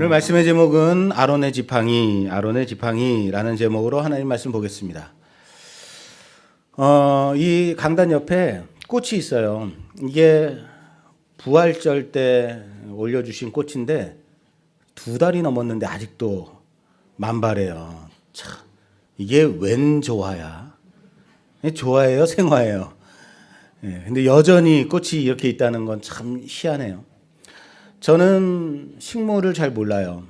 오늘 말씀의 제목은 아론의 지팡이라는 제목으로 하나님 말씀 보겠습니다. 이 강단 옆에 꽃이 있어요. 이게 부활절 때 올려주신 꽃인데 2달이 넘었는데 아직도 만발해요. 참, 이게 웬 조화야? 조화예요, 생화예요? 근데 여전히 꽃이 이렇게 있다는 건 참 희한해요. 저는 식물을 잘 몰라요.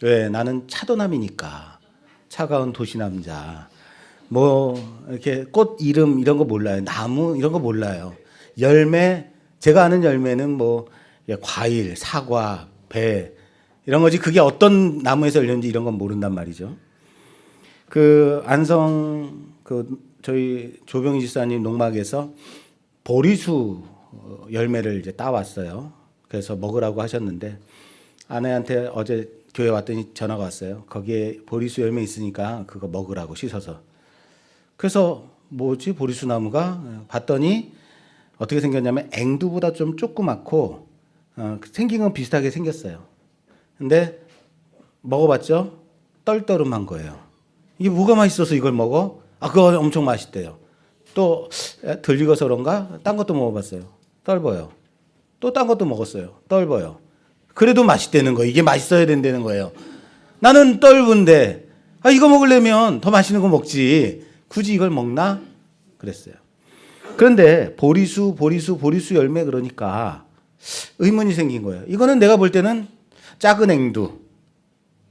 왜? 나는 차도남이니까. 차가운 도시남자. 이렇게 꽃 이름 이런 거 몰라요. 나무 이런 거 몰라요. 열매, 제가 아는 열매는 과일, 사과, 배 이런 거지. 그게 어떤 나무에서 열렸는지 이런 건 모른단 말이죠. 저희 조병희 집사님 농막에서 보리수 열매를 이제 따왔어요. 그래서 먹으라고 하셨는데 아내한테 어제 교회 왔더니 전화가 왔어요. 거기에 보리수 열매 있으니까 그거 먹으라고 씻어서. 그래서 뭐지 보리수 나무가 봤더니 어떻게 생겼냐면 앵두보다 좀 조그맣고 생긴 건 비슷하게 생겼어요. 근데 먹어봤죠? 떨떠름한 거예요. 이게 뭐가 맛있어서 이걸 먹어? 그거 엄청 맛있대요. 또 덜 익어서 그런가? 딴 것도 먹어봤어요. 떫어요. 또 딴 것도 먹었어요. 떫어요. 그래도 맛있다는 거예요. 이게 맛있어야 된다는 거예요. 나는 떫은데 이거 먹으려면 더 맛있는 거 먹지. 굳이 이걸 먹나? 그랬어요. 그런데 보리수 열매 그러니까 의문이 생긴 거예요. 이거는 내가 볼 때는 작은 앵두,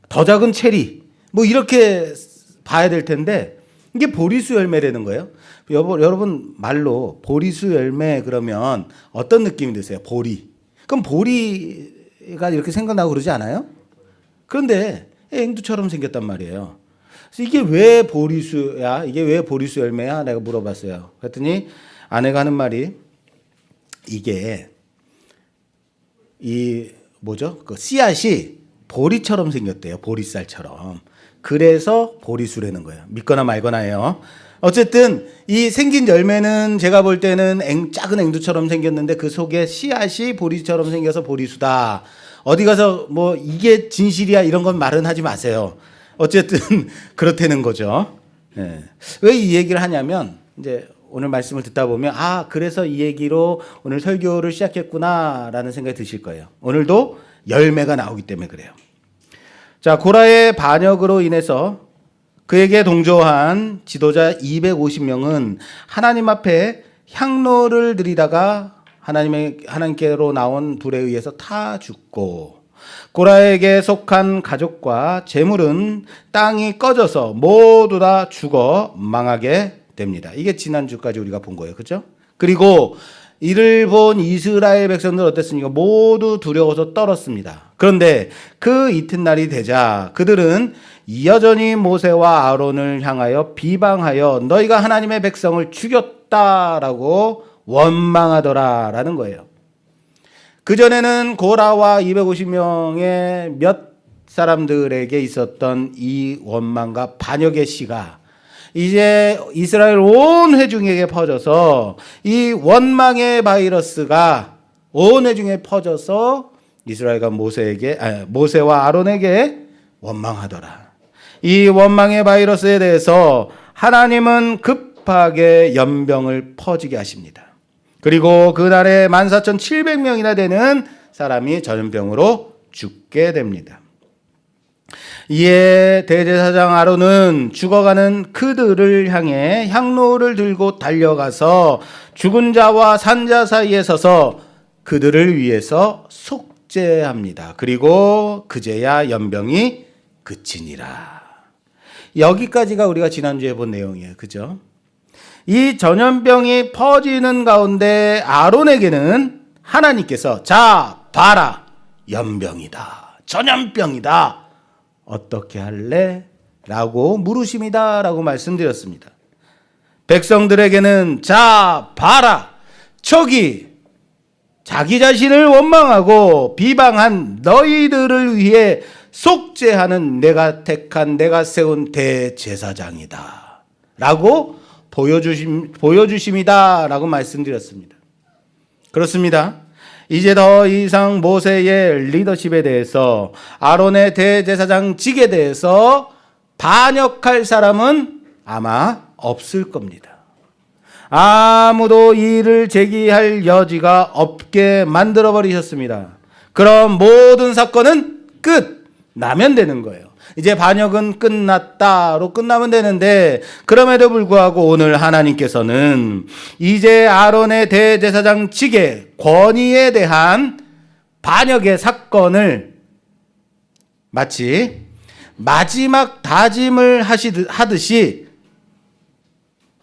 더 작은 체리 이렇게 봐야 될 텐데 이게 보리수 열매라는 거예요. 여러분 말로 보리수 열매 그러면 어떤 느낌이 드세요? 보리. 그럼 보리가 이렇게 생각나고 그러지 않아요? 그런데 앵두처럼 생겼단 말이에요. 그래서 이게 왜 보리수야? 이게 왜 보리수 열매야? 내가 물어봤어요. 그랬더니 아내가 하는 말이 이게 그 씨앗이 보리처럼 생겼대요. 보리쌀처럼. 그래서 보리수라는 거예요. 믿거나 말거나예요. 어쨌든 이 생긴 열매는 제가 볼 때는 작은 앵두처럼 생겼는데 그 속에 씨앗이 보리처럼 생겨서 보리수다. 어디 가서 이게 진실이야 이런 건 말은 하지 마세요. 어쨌든 그렇다는 거죠. 왜 이 얘기를 하냐면 이제 오늘 말씀을 듣다 보면 그래서 이 얘기로 오늘 설교를 시작했구나라는 생각이 드실 거예요. 오늘도 열매가 나오기 때문에 그래요. 자, 고라의 반역으로 인해서 그에게 동조한 지도자 250명은 하나님 앞에 향로를 드리다가 하나님께로 나온 불에 의해서 타 죽고 고라에게 속한 가족과 재물은 땅이 꺼져서 모두 다 죽어 망하게 됩니다. 이게 지난주까지 우리가 본 거예요. 그렇죠? 그리고 이를 본 이스라엘 백성들 어땠습니까? 모두 두려워서 떨었습니다. 그런데 그 이튿날이 되자 그들은 여전히 모세와 아론을 향하여 비방하여 너희가 하나님의 백성을 죽였다라고 원망하더라라는 거예요. 그전에는 고라와 250명의 몇 사람들에게 있었던 이 원망과 반역의 씨가 이제 이스라엘 온 회중에게 퍼져서 이 원망의 바이러스가 온 회중에 퍼져서 이스라엘과 모세와 아론에게 원망하더라. 이 원망의 바이러스에 대해서 하나님은 급하게 연병을 퍼지게 하십니다. 그리고 그날에 14,700명이나 되는 사람이 전염병으로 죽게 됩니다. 이에 대제사장 아론은 죽어가는 그들을 향해 향로를 들고 달려가서 죽은 자와 산 자 사이에 서서 그들을 위해서 속죄합니다. 그리고 그제야 연병이 그치니라. 여기까지가 우리가 지난주에 본 내용이에요. 그죠? 이 전염병이 퍼지는 가운데 아론에게는 하나님께서 자 봐라 연병이다 전염병이다 어떻게 할래? 라고 물으십니다 라고 말씀드렸습니다. 백성들에게는 자 봐라 저기 자기 자신을 원망하고 비방한 너희들을 위해 속죄하는 내가 택한 내가 세운 대제사장이다 라고 보여주심이다 라고 말씀드렸습니다. 그렇습니다. 이제 더 이상 모세의 리더십에 대해서, 아론의 대제사장직에 대해서 반역할 사람은 아마 없을 겁니다. 아무도 이의를 제기할 여지가 없게 만들어 버리셨습니다. 그럼 모든 사건은 끝나면 되는 거예요. 이제 반역은 끝났다로 끝나면 되는데, 그럼에도 불구하고 오늘 하나님께서는 이제 아론의 대제사장직의 권위에 대한 반역의 사건을 마치 마지막 다짐을 하듯이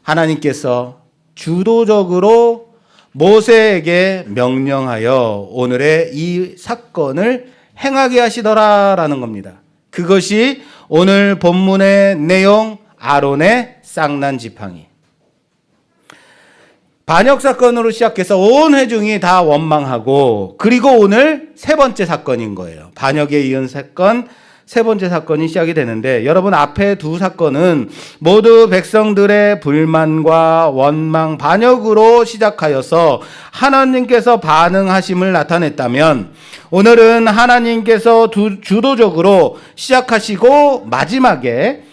하나님께서 주도적으로 모세에게 명령하여 오늘의 이 사건을 행하게 하시더라라는 겁니다. 그것이 오늘 본문의 내용, 아론의 쌍난 지팡이. 반역 사건으로 시작해서 온 회중이 다 원망하고, 그리고 오늘 세 번째 사건인 거예요. 반역에 이은 사건, 세 번째 사건이 시작이 되는데, 여러분 앞에 두 사건은 모두 백성들의 불만과 원망, 반역으로 시작하여서 하나님께서 반응하심을 나타냈다면, 오늘은 하나님께서 주도적으로 시작하시고 마지막에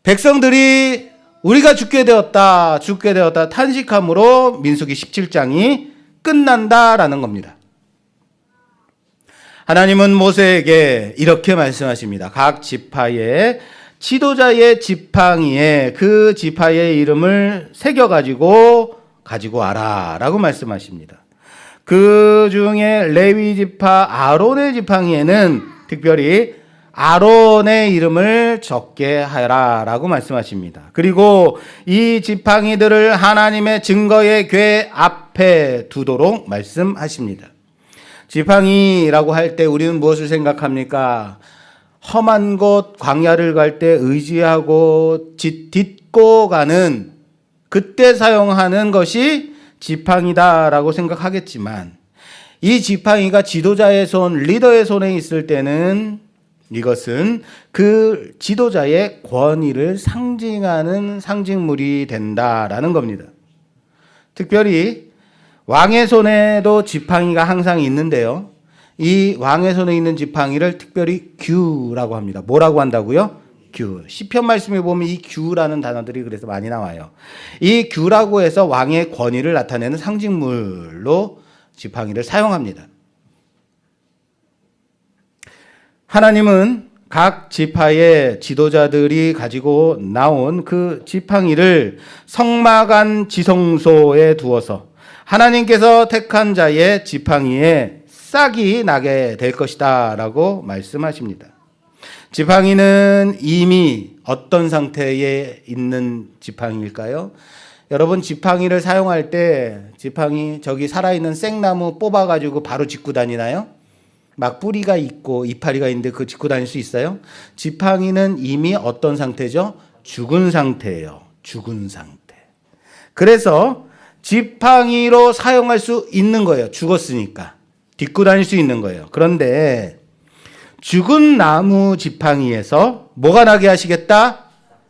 백성들이 우리가 죽게 되었다 탄식함으로 민수기 17장이 끝난다라는 겁니다. 하나님은 모세에게 이렇게 말씀하십니다. 각 지파의 지도자의 지팡이에 그 지파의 이름을 새겨가지고 와라 라고 말씀하십니다. 그 중에 레위 지파 아론의 지팡이에는 특별히 아론의 이름을 적게 하라 라고 말씀하십니다. 그리고 이 지팡이들을 하나님의 증거의 궤 앞에 두도록 말씀하십니다. 지팡이라고 할 때 우리는 무엇을 생각합니까? 험한 곳, 광야를 갈 때 의지하고 딛고 가는, 그때 사용하는 것이 지팡이다라고 생각하겠지만, 이 지팡이가 지도자의 손, 리더의 손에 있을 때는 이것은 그 지도자의 권위를 상징하는 상징물이 된다라는 겁니다. 특별히 왕의 손에도 지팡이가 항상 있는데요. 이 왕의 손에 있는 지팡이를 특별히 규라고 합니다. 뭐라고 한다고요? 규. 시편 말씀에 보면 이 규라는 단어들이 그래서 많이 나와요. 이 규라고 해서 왕의 권위를 나타내는 상징물로 지팡이를 사용합니다. 하나님은 각 지파의 지도자들이 가지고 나온 그 지팡이를 성막 안 지성소에 두어서 하나님께서 택한 자의 지팡이에 싹이 나게 될 것이다 라고 말씀하십니다. 지팡이는 이미 어떤 상태에 있는 지팡이일까요? 여러분 지팡이를 사용할 때 지팡이 저기 살아있는 생나무 뽑아가지고 바로 짚고 다니나요? 막 뿌리가 있고 이파리가 있는데 그거 짚고 다닐 수 있어요? 지팡이는 이미 어떤 상태죠? 죽은 상태예요. 죽은 상태. 그래서 지팡이로 사용할 수 있는 거예요. 죽었으니까. 딛고 다닐 수 있는 거예요. 그런데 죽은 나무 지팡이에서 뭐가 나게 하시겠다?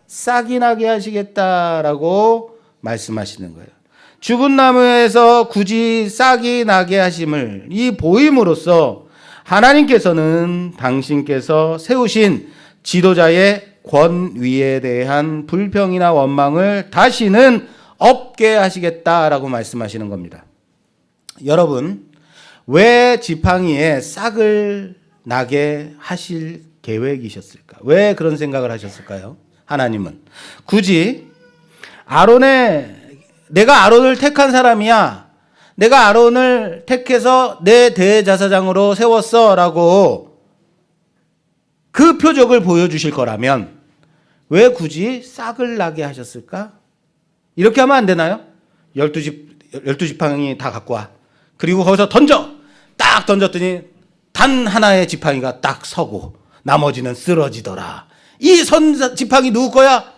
싹이 나게 하시겠다라고 말씀하시는 거예요. 죽은 나무에서 굳이 싹이 나게 하심을 이 보임으로써 하나님께서는 당신께서 세우신 지도자의 권위에 대한 불평이나 원망을 다시는 없게 하시겠다라고 말씀하시는 겁니다. 여러분, 왜 지팡이에 싹을 나게 하실 계획이셨을까? 왜 그런 생각을 하셨을까요? 하나님은 굳이 내가 아론을 택한 사람이야. 내가 아론을 택해서 내 대제사장으로 세웠어 라고 그 표적을 보여주실 거라면 왜 굳이 싹을 나게 하셨을까? 이렇게 하면 안 되나요? 12지팡이 다 갖고 와. 그리고 거기서 딱 던졌더니 단 하나의 지팡이가 딱 서고 나머지는 쓰러지더라. 이 지팡이 누구 거야?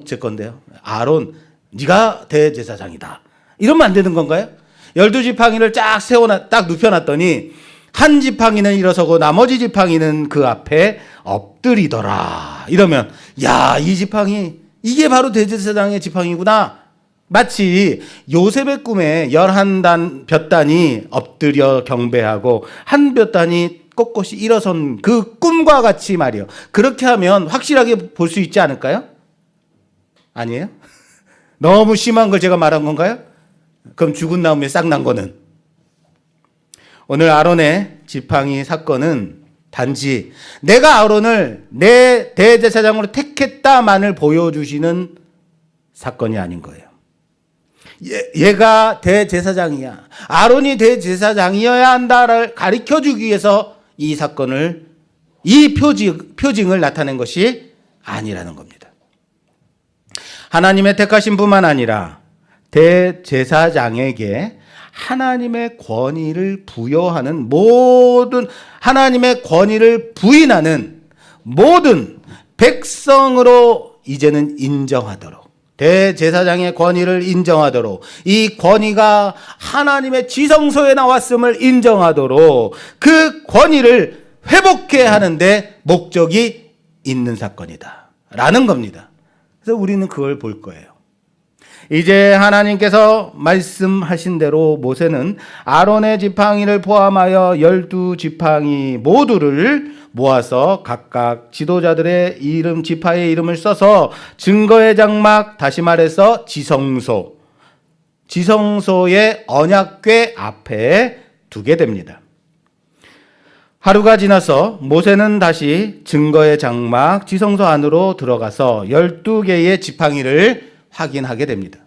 제 건데요. 아론, 네가 대제사장이다. 이러면 안 되는 건가요? 12지팡이를 쫙 딱 눕혀놨더니 한 지팡이는 일어서고 나머지 지팡이는 그 앞에 엎드리더라. 이러면 야, 이 지팡이 이게 바로 대제사장의 지팡이구나 마치 요셉의 꿈에 11 볕단이 엎드려 경배하고 한 볕단이 꼿꼿이 일어선 그 꿈과 같이 말이요. 그렇게 하면 확실하게 볼 수 있지 않을까요? 아니에요? 너무 심한 걸 제가 말한 건가요? 그럼 죽은 나무에 싹 난 거는? 오늘 아론의 지팡이 사건은 단지 내가 아론을 내 대제사장으로 택했다만을 보여주시는 사건이 아닌 거예요. 얘가 대제사장이야. 아론이 대제사장이어야 한다를 가르쳐주기 위해서 이 사건을, 이 표징을 나타낸 것이 아니라는 겁니다. 하나님의 택하신 뿐만 아니라 대제사장에게 하나님의 권위를 부여하는 모든, 하나님의 권위를 부인하는 모든 백성으로 이제는 인정하도록, 대제사장의 권위를 인정하도록, 이 권위가 하나님의 지성소에 나왔음을 인정하도록 그 권위를 회복해 하는데 목적이 있는 사건이다 라는 겁니다. 그래서 우리는 그걸 볼 거예요. 이제 하나님께서 말씀하신 대로 모세는 아론의 지팡이를 포함하여 12지팡이 모두를 모아서 각각 지도자들의 이름, 지파의 이름을 써서 증거의 장막, 다시 말해서 지성소의 언약궤 앞에 두게 됩니다. 하루가 지나서 모세는 다시 증거의 장막, 지성소 안으로 들어가서 12개의 지팡이를 확인하게 됩니다.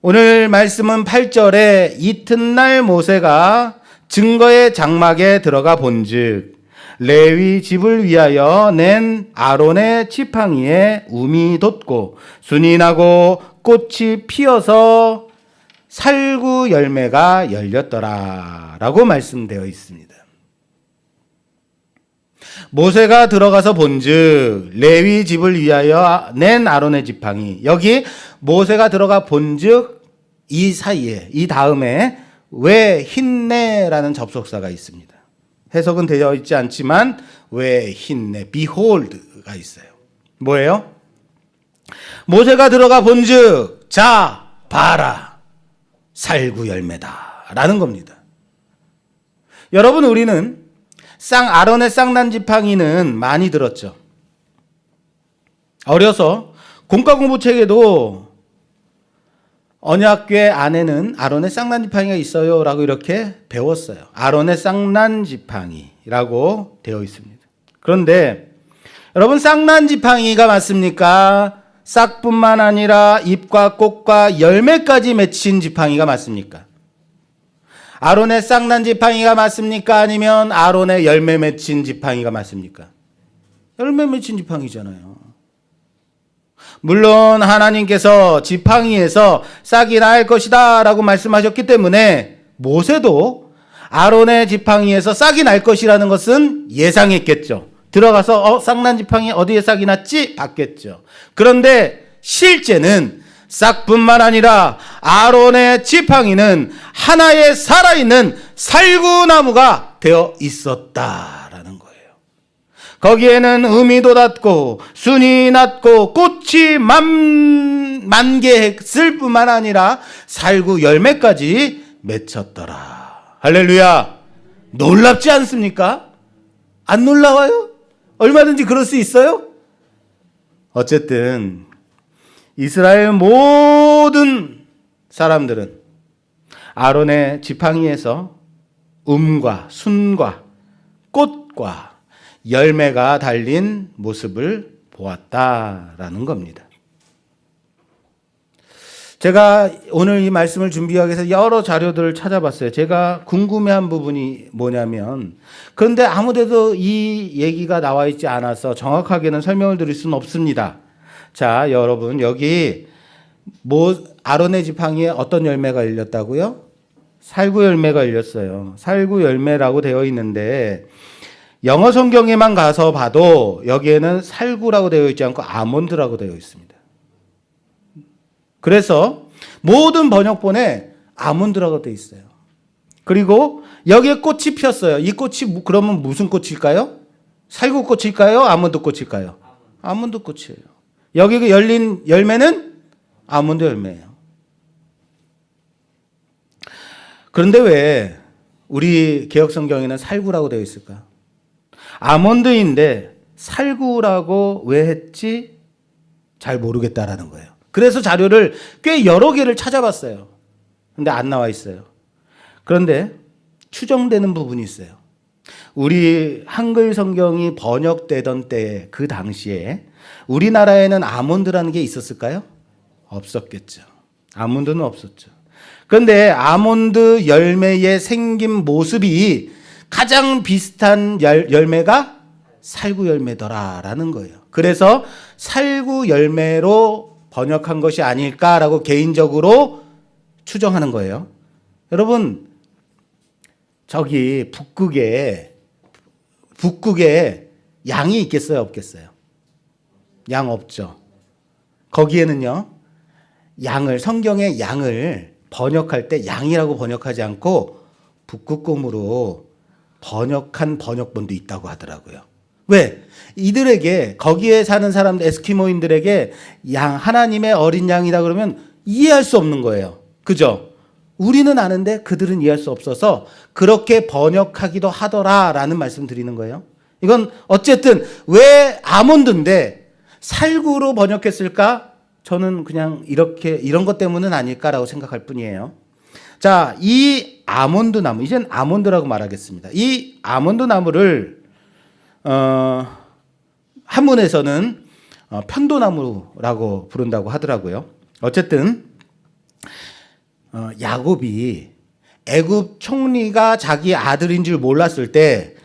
오늘 말씀은 8절에 이튿날 모세가 증거의 장막에 들어가 본즉 레위 집을 위하여 낸 아론의 지팡이에 움이 돋고 순이 나고 꽃이 피어서 살구 열매가 열렸더라 라고 말씀되어 있습니다. 모세가 들어가서 본즉 레위 집을 위하여 낸 아론의 지팡이, 여기 모세가 들어가 본즉 이 사이에, 이 다음에 왜 흰내라는 접속사가 있습니다. 해석은 되어 있지 않지만 왜 흰내, behold가 있어요. 뭐예요? 모세가 들어가 본즉 자 봐라 살구 열매다 라는 겁니다. 여러분, 우리는 아론의 쌍난 지팡이는 많이 들었죠. 어려서 공과 공부책에도 언약궤 안에는 아론의 쌍난 지팡이가 있어요 라고 이렇게 배웠어요. 아론의 쌍난 지팡이라고 되어 있습니다. 그런데 여러분, 쌍난 지팡이가 맞습니까? 싹뿐만 아니라 잎과 꽃과 열매까지 맺힌 지팡이가 맞습니까? 아론의 쌍난 지팡이가 맞습니까? 아니면 아론의 열매 맺힌 지팡이가 맞습니까? 열매 맺힌 지팡이잖아요. 물론 하나님께서 지팡이에서 싹이 날 것이다 라고 말씀하셨기 때문에 모세도 아론의 지팡이에서 싹이 날 것이라는 것은 예상했겠죠. 들어가서 쌍난 지팡이 어디에 싹이 났지? 봤겠죠. 그런데 실제는 싹뿐만 아니라 아론의 지팡이는 하나의 살아있는 살구나무가 되어 있었다라는 거예요. 거기에는 음이 돋았고 순이 났고 꽃이 만개했을 뿐만 아니라 살구 열매까지 맺혔더라. 할렐루야. 놀랍지 않습니까? 안 놀라워요? 얼마든지 그럴 수 있어요? 어쨌든 이스라엘 모든 사람들은 아론의 지팡이에서 음과 순과 꽃과 열매가 달린 모습을 보았다라는 겁니다. 제가 오늘 이 말씀을 준비하기 위해서 여러 자료들을 찾아봤어요. 제가 궁금해한 부분이 뭐냐면, 그런데 아무데도 이 얘기가 나와 있지 않아서 정확하게는 설명을 드릴 수는 없습니다. 자, 여러분, 여기 아론의 지팡이에 어떤 열매가 열렸다고요? 살구 열매가 열렸어요. 살구 열매라고 되어 있는데 영어 성경에만 가서 봐도 여기에는 살구라고 되어 있지 않고 아몬드라고 되어 있습니다. 그래서 모든 번역본에 아몬드라고 되어 있어요. 그리고 여기에 꽃이 피었어요. 이 꽃이 그러면 무슨 꽃일까요? 살구 꽃일까요? 아몬드 꽃일까요? 아몬드 꽃이에요. 여기 열린 열매는 아몬드 열매예요. 그런데 왜 우리 개혁성경에는 살구라고 되어 있을까? 아몬드인데 살구라고 왜 했지? 잘 모르겠다라는 거예요. 그래서 자료를 꽤 여러 개를 찾아봤어요. 근데 안 나와 있어요. 그런데 추정되는 부분이 있어요. 우리 한글 성경이 번역되던 때 그 당시에 우리나라에는 아몬드라는 게 있었을까요? 없었겠죠. 아몬드는 없었죠. 그런데 아몬드 열매의 생긴 모습이 가장 비슷한 열매가 살구 열매더라라는 거예요. 그래서 살구 열매로 번역한 것이 아닐까라고 개인적으로 추정하는 거예요. 여러분, 저기 북극에 양이 있겠어요, 없겠어요? 양 없죠. 거기에는요, 성경의 양을 번역할 때 양이라고 번역하지 않고 북극곰으로 번역한 번역본도 있다고 하더라고요. 왜? 이들에게, 거기에 사는 사람들, 에스키모인들에게 하나님의 어린 양이다 그러면 이해할 수 없는 거예요. 그죠? 우리는 아는데 그들은 이해할 수 없어서 그렇게 번역하기도 하더라라는 말씀 드리는 거예요. 이건 어쨌든 왜 아몬드인데 살구로 번역했을까? 저는 그냥 이런 것 때문은 아닐까라고 생각할 뿐이에요. 자, 이 아몬드 나무, 이젠 아몬드라고 말하겠습니다. 이 아몬드 나무를 한문에서는 편도나무라고 부른다고 하더라고요. 어쨌든 야곱이 애굽 총리가 자기 아들인 줄 몰랐을 때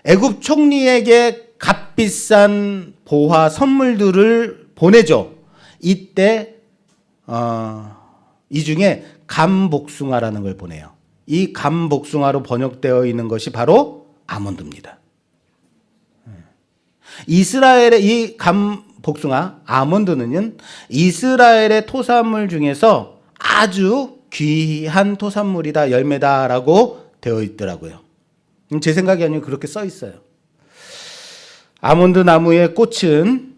애굽 총리에게 값비싼 보화 선물들을 보내죠. 이때 이 중에 감복숭아라는 걸 보내요. 이 감복숭아로 번역되어 있는 것이 바로 아몬드입니다. 이스라엘의 이 감복숭아, 아몬드는 이스라엘의 토산물 중에서 아주 귀한 토산물이다, 열매다라고 되어 있더라고요. 제 생각이 아니고 그렇게 써 있어요. 아몬드 나무의 꽃은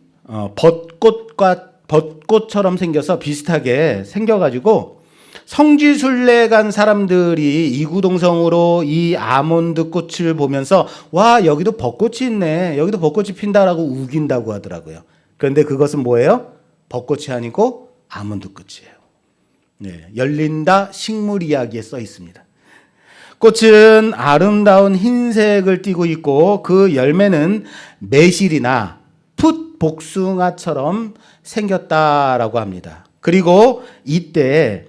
벚꽃처럼 생겨서 비슷하게 생겨가지고 성지순례 간 사람들이 이구동성으로 이 아몬드 꽃을 보면서 와, 여기도 벚꽃이 있네, 여기도 벚꽃이 핀다라고 우긴다고 하더라고요. 그런데 그것은 뭐예요? 벚꽃이 아니고 아몬드 꽃이에요. 네, 열린다 식물 이야기에 써 있습니다. 꽃은 아름다운 흰색을 띠고 있고 그 열매는 매실이나 풋 복숭아처럼 생겼다라고 합니다. 그리고 이때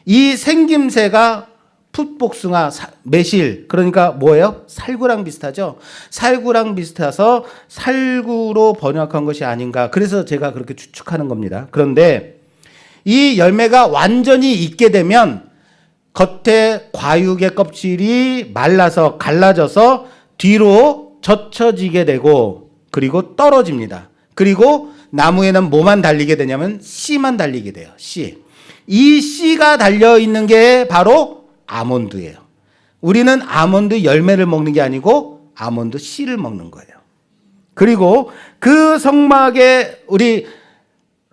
이 생김새가 풋 복숭아, 매실, 그러니까 뭐예요? 살구랑 비슷하죠? 살구랑 비슷해서 살구로 번역한 것이 아닌가. 그래서 제가 그렇게 추측하는 겁니다. 그런데 이 열매가 완전히 익게 되면 겉에 과육의 껍질이 말라서 갈라져서 뒤로 젖혀지게 되고 그리고 떨어집니다. 그리고 나무에는 뭐만 달리게 되냐면 씨만 달리게 돼요. 씨. 이 씨가 달려있는 게 바로 아몬드예요. 우리는 아몬드 열매를 먹는 게 아니고 아몬드 씨를 먹는 거예요. 그리고 그 성막에 우리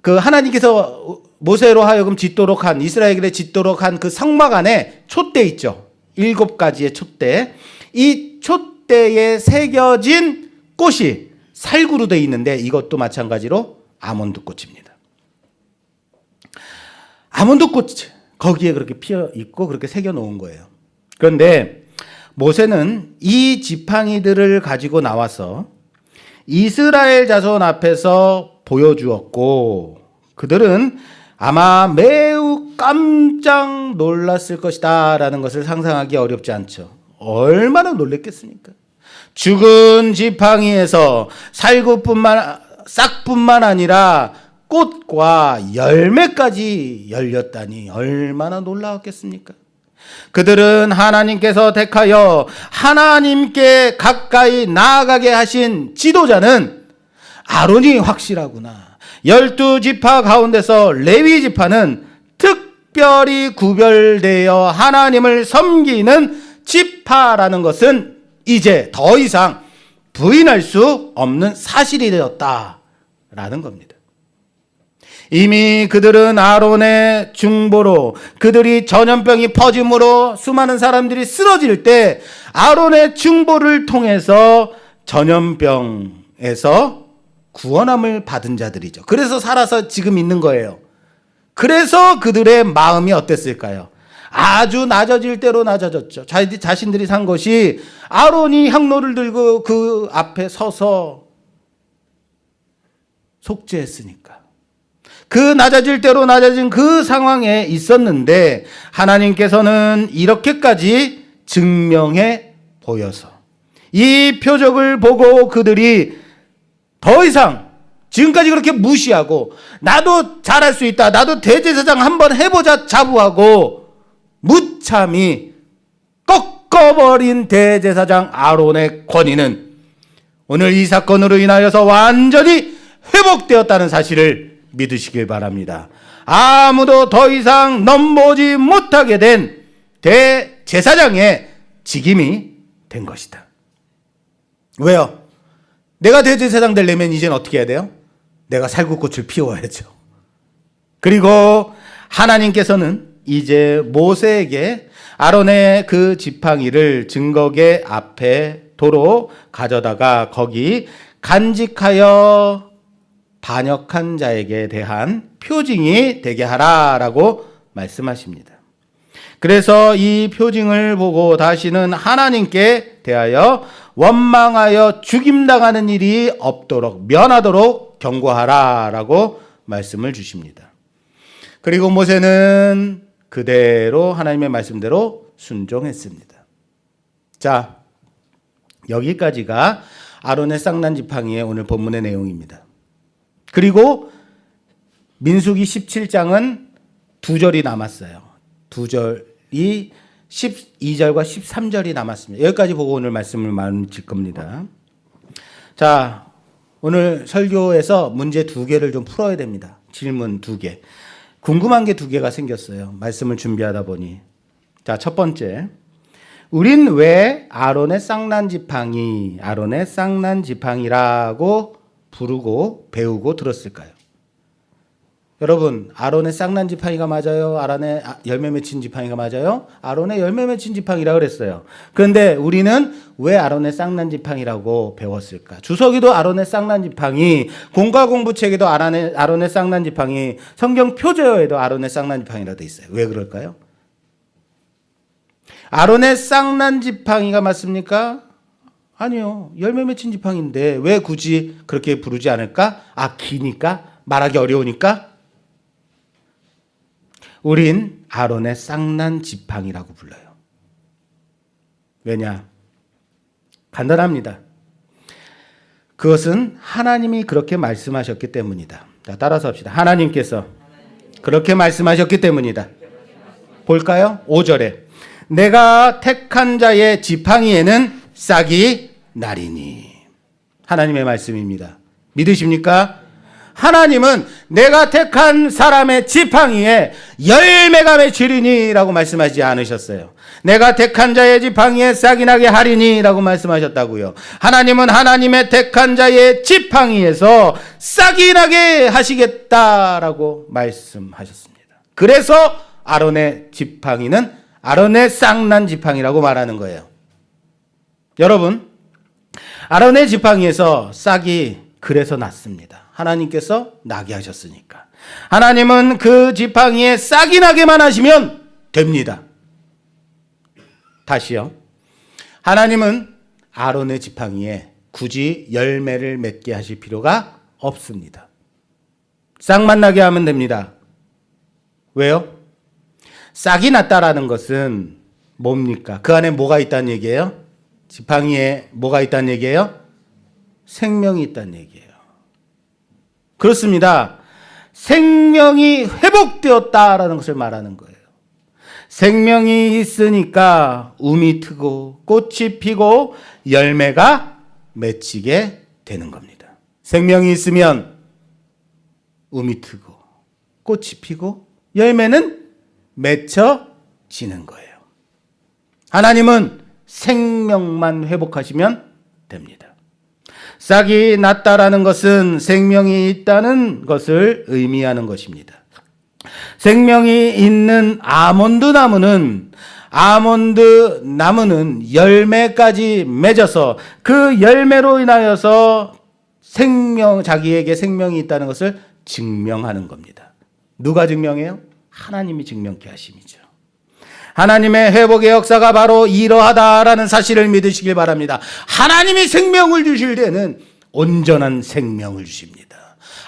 하나님께서 모세로 하여금 짓도록 한, 이스라엘에 짓도록 한 그 성막 안에 촛대 있죠. 7가지의 촛대. 이 촛대에 새겨진 꽃이 살구로 되어 있는데 이것도 마찬가지로 아몬드 꽃입니다. 아몬드 꽃 거기에 그렇게 피어 있고 그렇게 새겨 놓은 거예요. 그런데 모세는 이 지팡이들을 가지고 나와서 이스라엘 자손 앞에서 보여주었고 그들은 아마 매우 깜짝 놀랐을 것이다 라는 것을 상상하기 어렵지 않죠. 얼마나 놀랬겠습니까? 죽은 지팡이에서 싹뿐만 아니라 꽃과 열매까지 열렸다니 얼마나 놀라웠겠습니까? 그들은 하나님께서 택하여 하나님께 가까이 나아가게 하신 지도자는 아론이 확실하구나. 12지파 가운데서 레위 지파는 특별히 구별되어 하나님을 섬기는 지파라는 것은 이제 더 이상 부인할 수 없는 사실이 되었다라는 겁니다. 이미 그들은 아론의 중보로 그들이 전염병이 퍼짐으로 수많은 사람들이 쓰러질 때 아론의 중보를 통해서 전염병에서 구원함을 받은 자들이죠. 그래서 살아서 지금 있는 거예요. 그래서 그들의 마음이 어땠을까요? 아주 낮아질 대로 낮아졌죠. 자신들이 산 것이 아론이 향로를 들고 그 앞에 서서 속죄했으니까. 그 낮아질 대로 낮아진 그 상황에 있었는데 하나님께서는 이렇게까지 증명해 보여서 이 표적을 보고 그들이 더 이상 지금까지 그렇게 무시하고 나도 잘할 수 있다, 나도 대제사장 한번 해보자 자부하고 무참히 꺾어버린 대제사장 아론의 권위는 오늘 이 사건으로 인하여서 완전히 회복되었다는 사실을 믿으시길 바랍니다. 아무도 더 이상 넘보지 못하게 된 대제사장의 직임이 된 것이다. 왜요? 내가 대제사장 되려면 이제는 어떻게 해야 돼요? 내가 살구꽃을 피워야죠. 그리고 하나님께서는 이제 모세에게 아론의 그 지팡이를 증거계 앞에 도로 가져다가 거기 간직하여 반역한 자에게 대한 표징이 되게 하라라고 말씀하십니다. 그래서 이 표징을 보고 다시는 하나님께 대하여 원망하여 죽임당하는 일이 없도록 면하도록 경고하라라고 말씀을 주십니다. 그리고 모세는 그대로 하나님의 말씀대로 순종했습니다. 자, 여기까지가 아론의 쌍난 지팡이의 오늘 본문의 내용입니다. 그리고 민수기 17장은 2절이 남았어요. 2절이 12절과 13절이 남았습니다. 여기까지 보고 오늘 말씀을 마칠 겁니다. 자, 오늘 설교에서 문제 2개를 좀 풀어야 됩니다. 질문 2개. 궁금한 게 2개가 생겼어요. 말씀을 준비하다 보니. 자, 첫 번째. 우린 왜 아론의 쌍난 지팡이라고 부르고 배우고 들었을까요? 여러분, 아론의 쌍난 지팡이가 맞아요? 아론의 열매 맺힌 지팡이가 맞아요? 아론의 열매 맺힌 지팡이라고 그랬어요. 그런데 우리는 왜 아론의 쌍난 지팡이라고 배웠을까? 주석이도 아론의 쌍난 지팡이, 공과공부책에도 아론의 쌍난 지팡이, 성경 표제어에도 아론의 쌍난 지팡이라고 돼 있어요. 왜 그럴까요? 아론의 쌍난 지팡이가 맞습니까? 아니요. 열매 맺힌 지팡이인데 왜 굳이 그렇게 부르지 않을까? 기니까? 말하기 어려우니까? 우린 아론의 쌍난 지팡이라고 불러요. 왜냐? 간단합니다. 그것은 하나님이 그렇게 말씀하셨기 때문이다. 자, 따라서 합시다. 하나님께서 그렇게 말씀하셨기 때문이다. 볼까요? 5절에 내가 택한 자의 지팡이에는 싹이 나리니. 하나님의 말씀입니다. 믿으십니까? 하나님은 내가 택한 사람의 지팡이에 열매가 맺히리니 라고 말씀하지 않으셨어요. 내가 택한 자의 지팡이에 싹이 나게 하리니 라고 말씀하셨다고요. 하나님은 하나님의 택한 자의 지팡이에서 싹이 나게 하시겠다라고 말씀하셨습니다. 그래서 아론의 지팡이는 아론의 쌍난 지팡이라고 말하는 거예요. 여러분, 아론의 지팡이에서 싹이 그래서 났습니다. 하나님께서 나게 하셨으니까. 하나님은 그 지팡이에 싹이 나게만 하시면 됩니다. 다시요. 하나님은 아론의 지팡이에 굳이 열매를 맺게 하실 필요가 없습니다. 싹만 나게 하면 됩니다. 왜요? 싹이 났다라는 것은 뭡니까? 그 안에 뭐가 있다는 얘기예요? 지팡이에 뭐가 있다는 얘기예요? 생명이 있다는 얘기예요. 그렇습니다. 생명이 회복되었다라는 것을 말하는 거예요. 생명이 있으니까 움이 트고 꽃이 피고 열매가 맺히게 되는 겁니다. 생명이 있으면 움이 트고 꽃이 피고 열매는 맺혀지는 거예요. 하나님은 생명만 회복하시면 됩니다. 싹이 났다라는 것은 생명이 있다는 것을 의미하는 것입니다. 생명이 있는 아몬드 나무는 열매까지 맺어서 그 열매로 인하여서 자기에게 생명이 있다는 것을 증명하는 겁니다. 누가 증명해요? 하나님이 증명케 하심이죠. 하나님의 회복의 역사가 바로 이러하다라는 사실을 믿으시길 바랍니다. 하나님이 생명을 주실 때는 온전한 생명을 주십니다.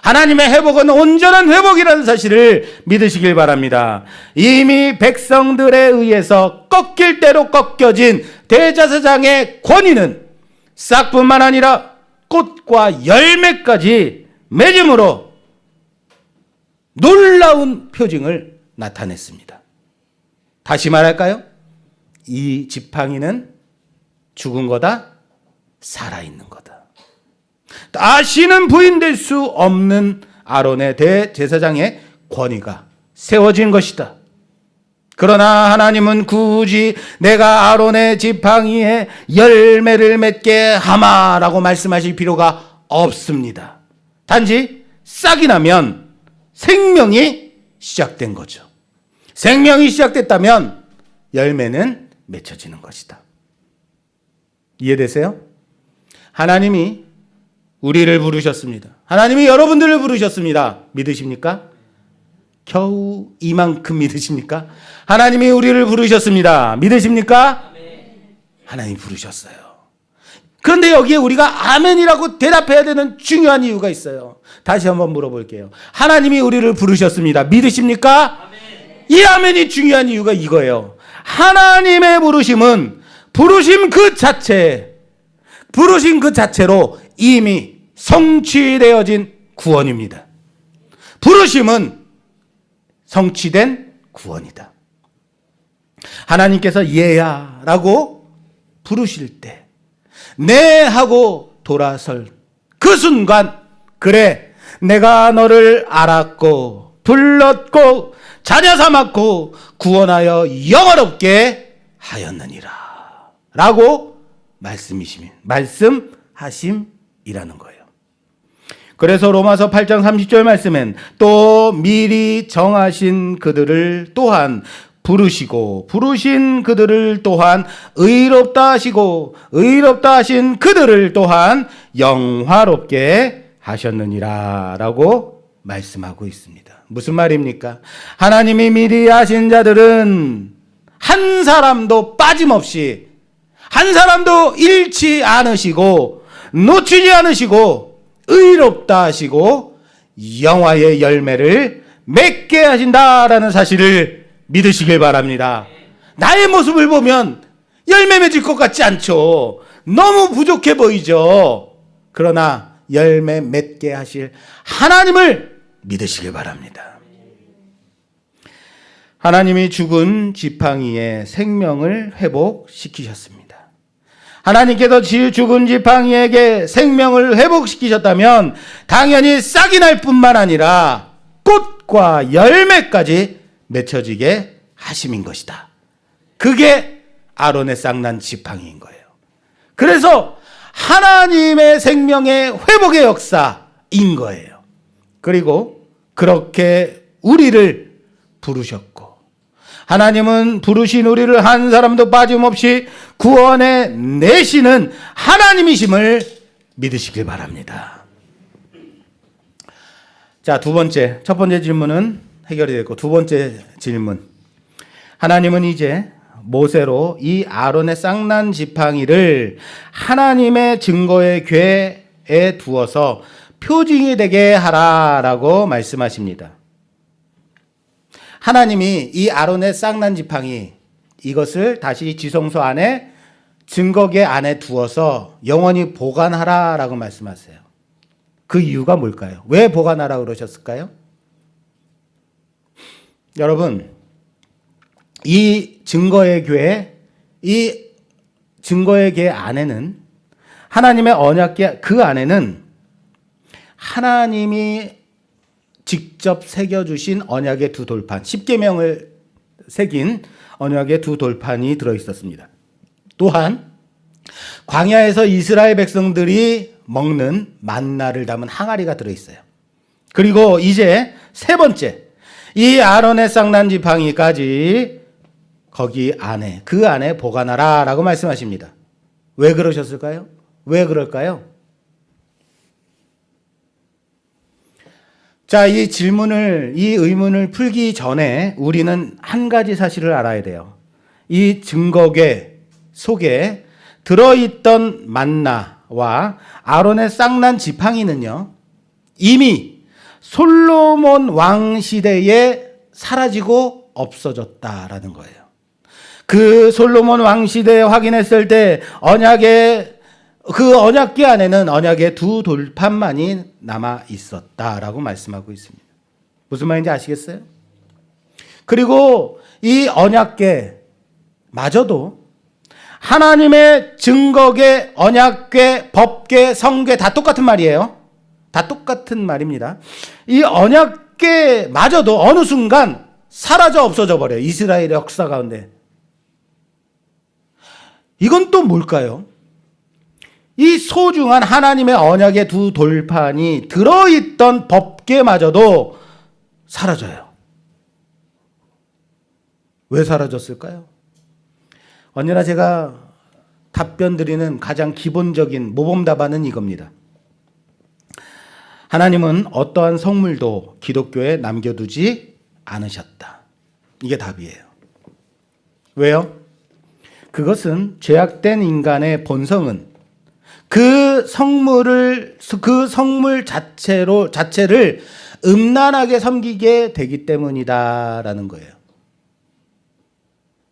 하나님의 회복은 온전한 회복이라는 사실을 믿으시길 바랍니다. 이미 백성들에 의해서 꺾일 대로 꺾여진 대제사장의 권위는 싹뿐만 아니라 꽃과 열매까지 맺음으로 놀라운 표징을 나타냈습니다. 다시 말할까요? 이 지팡이는 죽은 거다, 살아있는 거다. 다시는 부인될 수 없는 아론의 대제사장의 권위가 세워진 것이다. 그러나 하나님은 굳이 내가 아론의 지팡이에 열매를 맺게 하마라고 말씀하실 필요가 없습니다. 단지 싹이 나면 생명이 시작된 거죠. 생명이 시작됐다면 열매는 맺혀지는 것이다. 이해되세요? 하나님이 우리를 부르셨습니다. 하나님이 여러분들을 부르셨습니다. 믿으십니까? 겨우 이만큼 믿으십니까? 하나님이 우리를 부르셨습니다. 믿으십니까? 하나님이 부르셨어요. 그런데 여기에 우리가 아멘이라고 대답해야 되는 중요한 이유가 있어요. 다시 한번 물어볼게요. 하나님이 우리를 부르셨습니다. 믿으십니까? 이 아멘이 중요한 이유가 이거예요. 하나님의 부르심은 부르심 그 자체로 이미 성취되어진 구원입니다. 부르심은 성취된 구원이다. 하나님께서 얘야 라고 부르실 때 네 하고 돌아설 그 순간, 그래 내가 너를 알았고 불렀고 자녀 삼았고 구원하여 영원롭게 하였느니라 라고 말씀하심이라는 거예요. 그래서 로마서 8장 30절 말씀엔 또 미리 정하신 그들을 또한 부르시고 부르신 그들을 또한 의롭다 하시고 의롭다 하신 그들을 또한 영화롭게 하셨느니라 라고 말씀하고 있습니다. 무슨 말입니까? 하나님이 미리 하신 자들은 한 사람도 빠짐없이, 한 사람도 잃지 않으시고 놓치지 않으시고 의롭다 하시고 영화의 열매를 맺게 하신다라는 사실을 믿으시길 바랍니다. 나의 모습을 보면 열매 맺을 것 같지 않죠. 너무 부족해 보이죠. 그러나 열매 맺게 하실 하나님을 믿으시길 바랍니다. 하나님이 죽은 지팡이의 생명을 회복시키셨습니다. 하나님께서 죽은 지팡이에게 생명을 회복시키셨다면 당연히 싹이 날 뿐만 아니라 꽃과 열매까지 맺혀지게 하심인 것이다. 그게 아론의 싹난 지팡이인 거예요. 그래서 하나님의 생명의 회복의 역사인 거예요. 그리고 그렇게 우리를 부르셨고, 하나님은 부르신 우리를 한 사람도 빠짐없이 구원해 내시는 하나님이심을 믿으시길 바랍니다. 자, 첫 번째 질문은 해결이 됐고, 두 번째 질문. 하나님은 이제 모세로 이 아론의 싹난 지팡이를 하나님의 증거의 궤에 두어서 표징이 되게 하라라고 말씀하십니다. 하나님이 이 아론의 싹난 지팡이, 이것을 다시 지성소 안에 증거궤 안에 두어서 영원히 보관하라라고 말씀하세요. 그 이유가 뭘까요? 왜 보관하라고 그러셨을까요? 여러분, 이 증거의 궤 안에는 하나님의 언약궤 그 안에는 하나님이 직접 새겨주신 언약의 두 돌판, 십계명을 새긴 언약의 두 돌판이 들어있었습니다. 또한 광야에서 이스라엘 백성들이 먹는 만나를 담은 항아리가 들어있어요. 그리고 이제 세 번째, 이 아론의 쌍난 지팡이까지 거기 안에, 그 안에 보관하라 라고 말씀하십니다. 왜 그러셨을까요? 왜 그럴까요? 자, 이 의문을 풀기 전에 우리는 한 가지 사실을 알아야 돼요. 이 증거궤 속에 들어있던 만나와 아론의 쌍난 지팡이는요, 이미 솔로몬 왕 시대에 사라지고 없어졌다라는 거예요. 그 솔로몬 왕 시대에 확인했을 때 그 언약궤 안에는 언약의 두 돌판만이 남아 있었다라고 말씀하고 있습니다. 무슨 말인지 아시겠어요? 그리고 이 언약궤 마저도 하나님의 증거궤, 언약궤, 법궤, 성궤 다 똑같은 말이에요. 다 똑같은 말입니다. 이 언약궤 마저도 어느 순간 사라져 없어져 버려요. 이스라엘의 역사 가운데. 이건 또 뭘까요? 이 소중한 하나님의 언약의 두 돌판이 들어있던 법궤마저도 사라져요. 왜 사라졌을까요? 언제나 제가 답변 드리는 가장 기본적인 모범 답안은 이겁니다. 하나님은 어떠한 성물도 기독교에 남겨두지 않으셨다. 이게 답이에요. 왜요? 그것은 죄악된 인간의 본성은 그 성물 자체를 음란하게 섬기게 되기 때문이다라는 거예요.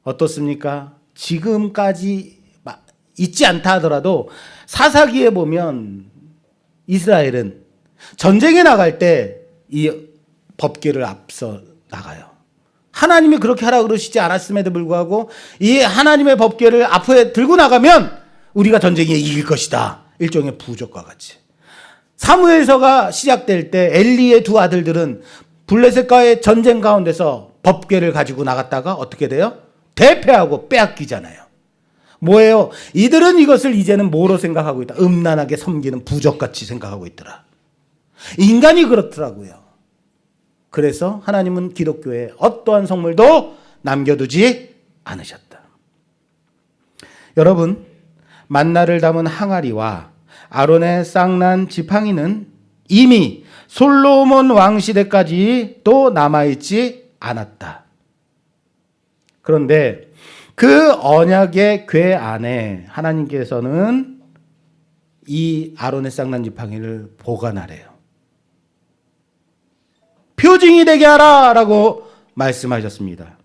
어떻습니까? 지금까지 있지 않다 하더라도 사사기에 보면 이스라엘은 전쟁에 나갈 때 이 법궤를 앞서 나가요. 하나님이 그렇게 하라 그러시지 않았음에도 불구하고 이 하나님의 법궤를 앞에 들고 나가면 우리가 전쟁에 이길 것이다. 일종의 부족과 같이. 사무엘서가 시작될 때 엘리의 두 아들들은 블레셋과의 전쟁 가운데서 법궤를 가지고 나갔다가 어떻게 돼요? 대패하고 빼앗기잖아요. 뭐예요? 이들은 이것을 이제는 뭐로 생각하고 있다? 음란하게 섬기는 부족같이 생각하고 있더라. 인간이 그렇더라고요. 그래서 하나님은 기독교에 어떠한 성물도 남겨두지 않으셨다. 여러분, 만나를 담은 항아리와 아론의 쌍난 지팡이는 이미 솔로몬 왕 시대까지 또 남아있지 않았다. 그런데 그 언약의 궤 안에 하나님께서는 이 아론의 쌍난 지팡이를 보관하래요. 표징이 되게 하라라고 말씀하셨습니다.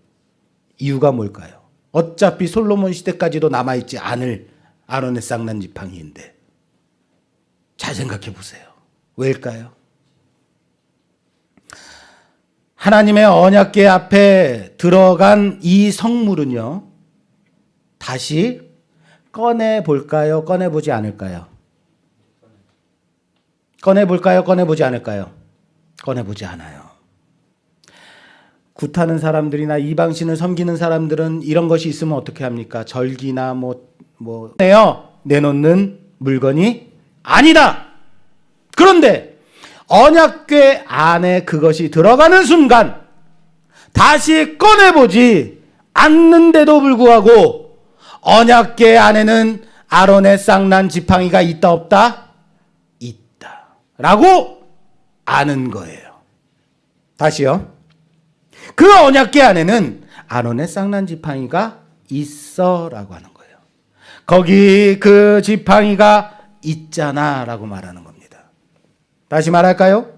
이유가 뭘까요? 어차피 솔로몬 시대까지도 남아있지 않을 아론의 쌍난 지팡이인데 잘 생각해 보세요. 왜일까요? 하나님의 언약궤 앞에 들어간 이 성물은요, 다시 꺼내볼까요? 꺼내보지 않을까요? 꺼내볼까요? 꺼내보지 않을까요? 꺼내보지 않아요. 굿하는 사람들이나 이방신을 섬기는 사람들은 이런 것이 있으면 어떻게 합니까? 절기나 내놓는 물건이 아니다. 그런데 언약궤 안에 그것이 들어가는 순간 다시 꺼내보지 않는데도 불구하고 언약궤 안에는 아론의 쌍난 지팡이가 있다 없다? 있다 라고 아는 거예요. 다시요. 그 언약궤 안에는 아론의 쌍난 지팡이가 있어 라고 하는 거예요. 거기 그 지팡이가 있잖아 라고 말하는 겁니다. 다시 말할까요?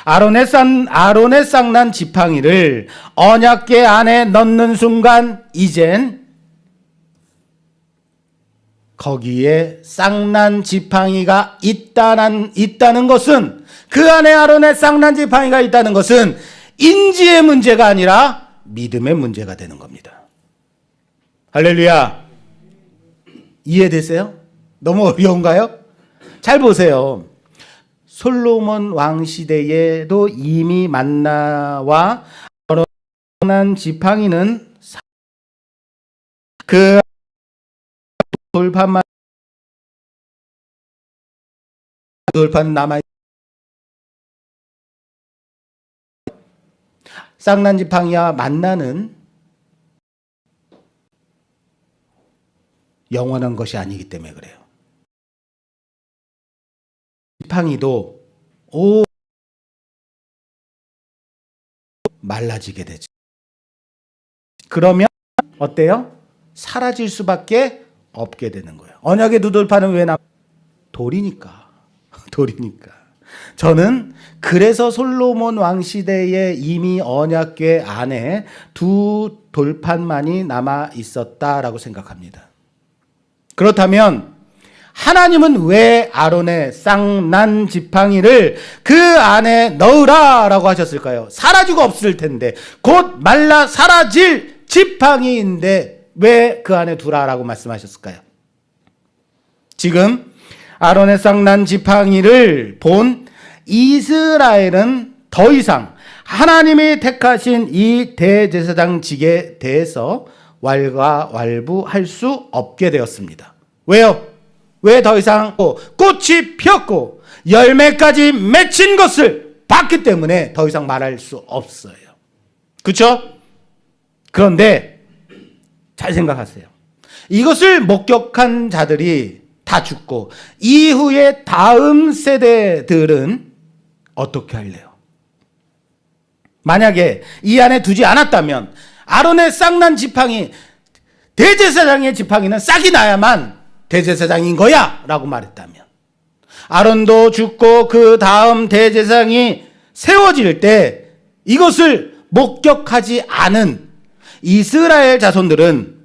아론의 쌍난 지팡이를 언약궤 안에 넣는 순간 이젠 거기에 쌍난 지팡이가 있다는 것은, 그 안에 아론의 쌍난 지팡이가 있다는 것은 인지의 문제가 아니라 믿음의 문제가 되는 겁니다. 할렐루야. 이해되세요? 너무 어려운가요? 잘 보세요. 솔로몬 왕 시대에도 이미 만나와 쌍난 지팡이는 그 돌판만 돌판 남아 쌍난 지팡이와 만나는 영원한 것이 아니기 때문에 그래요. 지팡이도 말라지게 되죠. 그러면 어때요? 사라질 수밖에 없게 되는 거예요. 언약의 두 돌판은 왜 돌이니까. 돌이니까. 저는 그래서 솔로몬 왕 시대에 이미 언약궤 안에 두 돌판만이 남아 있었다라고 생각합니다. 그렇다면 하나님은 왜 아론의 쌍난 지팡이를 그 안에 넣으라라고 하셨을까요? 사라지고 없을 텐데, 곧 말라 사라질 지팡이인데 왜 그 안에 두라라고 말씀하셨을까요? 지금 아론의 쌍난 지팡이를 본 이스라엘은 더 이상 하나님이 택하신 이 대제사장직에 대해서 왈가왈부할 수 없게 되었습니다. 왜요? 왜 더 이상 꽃이 폈고 열매까지 맺힌 것을 봤기 때문에 더 이상 말할 수 없어요. 그렇죠? 그런데 잘 생각하세요. 이것을 목격한 자들이 다 죽고 이후에 다음 세대들은 어떻게 할래요? 만약에 이 안에 두지 않았다면 아론의 쌍난 지팡이, 대제사장의 지팡이는 싹이 나야만 대제사장인 거야 라고 말했다면, 아론도 죽고 그 다음 대제사장이 세워질 때 이것을 목격하지 않은 이스라엘 자손들은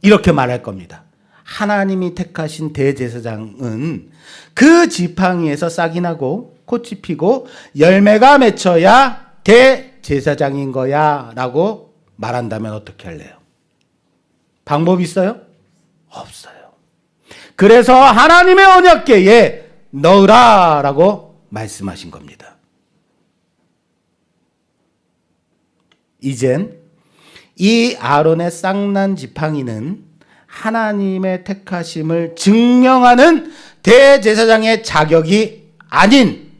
이렇게 말할 겁니다. 하나님이 택하신 대제사장은 그 지팡이에서 싹이 나고 꽃이 피고 열매가 맺혀야 대제사장인 거야 라고 말한다면 어떻게 할래요? 방법이 있어요? 없어요. 그래서 하나님의 언약궤에 넣으라 라고 말씀하신 겁니다. 이젠 이 아론의 쌍난 지팡이는 하나님의 택하심을 증명하는 대제사장의 자격이 아닌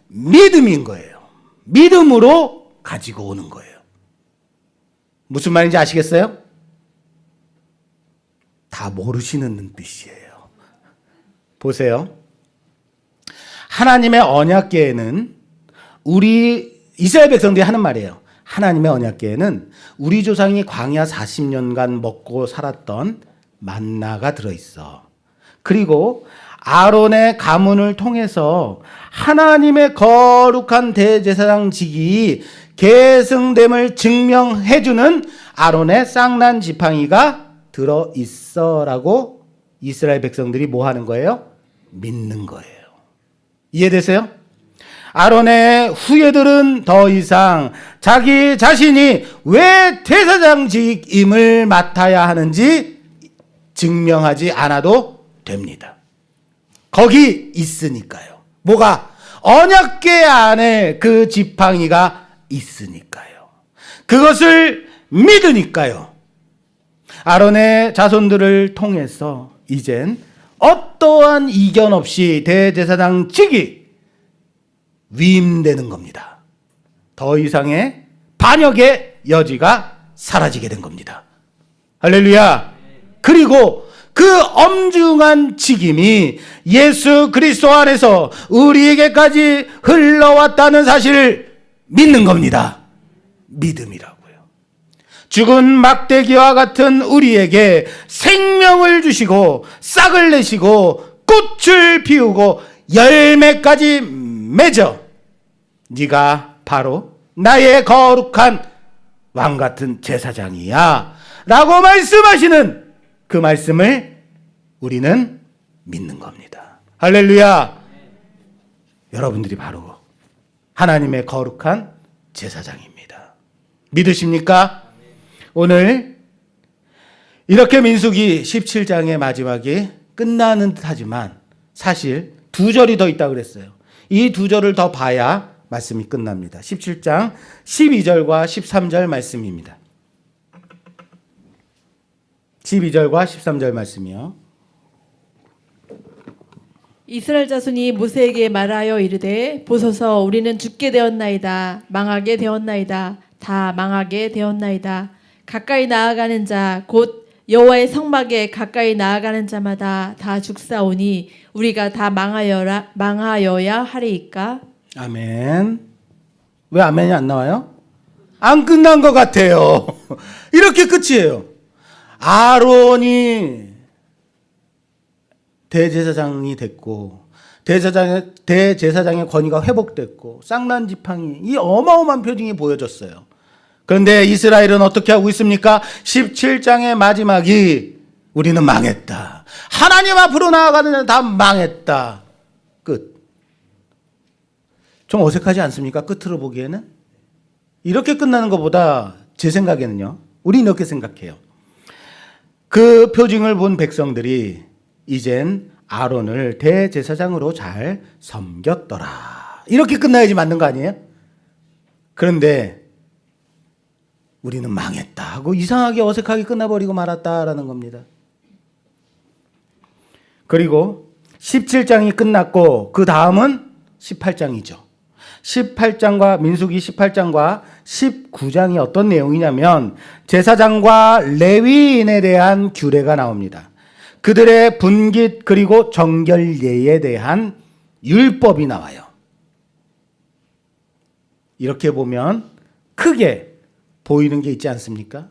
믿음인 거예요. 믿음으로 가지고 오는 거예요. 무슨 말인지 아시겠어요? 다 모르시는 눈빛이에요. 보세요. 하나님의 언약궤에는 우리 이스라엘 백성들이 하는 말이에요. 하나님의 언약궤에는 우리 조상이 광야 40년간 먹고 살았던 만나가 들어있어. 그리고 아론의 가문을 통해서 하나님의 거룩한 대제사장직이 계승됨을 증명해주는 아론의 쌍난 지팡이가 들어있어라고 이스라엘 백성들이 뭐 하는 거예요? 믿는 거예요. 이해되세요? 아론의 후예들은 더 이상 자기 자신이 왜 대제사장직임을 맡아야 하는지 증명하지 않아도 됩니다. 거기 있으니까요. 뭐가? 언약궤 안에 그 지팡이가 있으니까요. 그것을 믿으니까요. 아론의 자손들을 통해서 이젠 어떠한 이견 없이 대제사장직이 위임되는 겁니다. 더 이상의 반역의 여지가 사라지게 된 겁니다. 할렐루야. 그리고 그 엄중한 직임이 예수 그리스도 안에서 우리에게까지 흘러왔다는 사실을 믿는 겁니다. 믿음이라고요. 죽은 막대기와 같은 우리에게 생명을 주시고 싹을 내시고 꽃을 피우고 열매까지 맺어 네가 바로 나의 거룩한 왕 같은 제사장이야 라고 말씀하시는 그 말씀을 우리는 믿는 겁니다. 할렐루야. 여러분들이 바로 하나님의 거룩한 제사장입니다. 믿으십니까? 오늘 이렇게 민수기 17장의 마지막이 끝나는 듯 하지만 사실 2절이 더 있다고 그랬어요. 이 2절을 더 봐야 말씀이 끝납니다. 17장 12절과 13절 말씀입니다. 12절과 13절 말씀이요. 이스라엘 자손이 모세에게 말하여 이르되 보소서 우리는 죽게 되었나이다. 망하게 되었나이다. 다 망하게 되었나이다. 가까이 나아가는 자 곧 여호와의 성막에 가까이 나아가는 자마다 다 죽사오니 우리가 다 망하여야 하리이까. 아멘. 왜 아멘이 안 나와요? 안 끝난 것 같아요. 이렇게 끝이에요. 아론이 대제사장이 됐고 대제사장의 권위가 회복됐고 쌍난 지팡이, 이 어마어마한 표징이 보여졌어요. 그런데 이스라엘은 어떻게 하고 있습니까? 17장의 마지막이 우리는 망했다. 하나님 앞으로 나아가는 다 망했다. 끝. 좀 어색하지 않습니까? 끝으로 보기에는. 이렇게 끝나는 것보다 제 생각에는요, 우리는 이렇게 생각해요. 그 표징을 본 백성들이 이젠 아론을 대제사장으로 잘 섬겼더라. 이렇게 끝나야지 맞는 거 아니에요? 그런데 우리는 망했다 하고 이상하게 어색하게 끝나버리고 말았다라는 겁니다. 그리고 17장이 끝났고 그 다음은 18장이죠. 18장과 민수기 18장과 19장이 어떤 내용이냐면 제사장과 레위인에 대한 규례가 나옵니다. 그들의 분깃 그리고 정결예에 대한 율법이 나와요. 이렇게 보면 크게 보이는 게 있지 않습니까?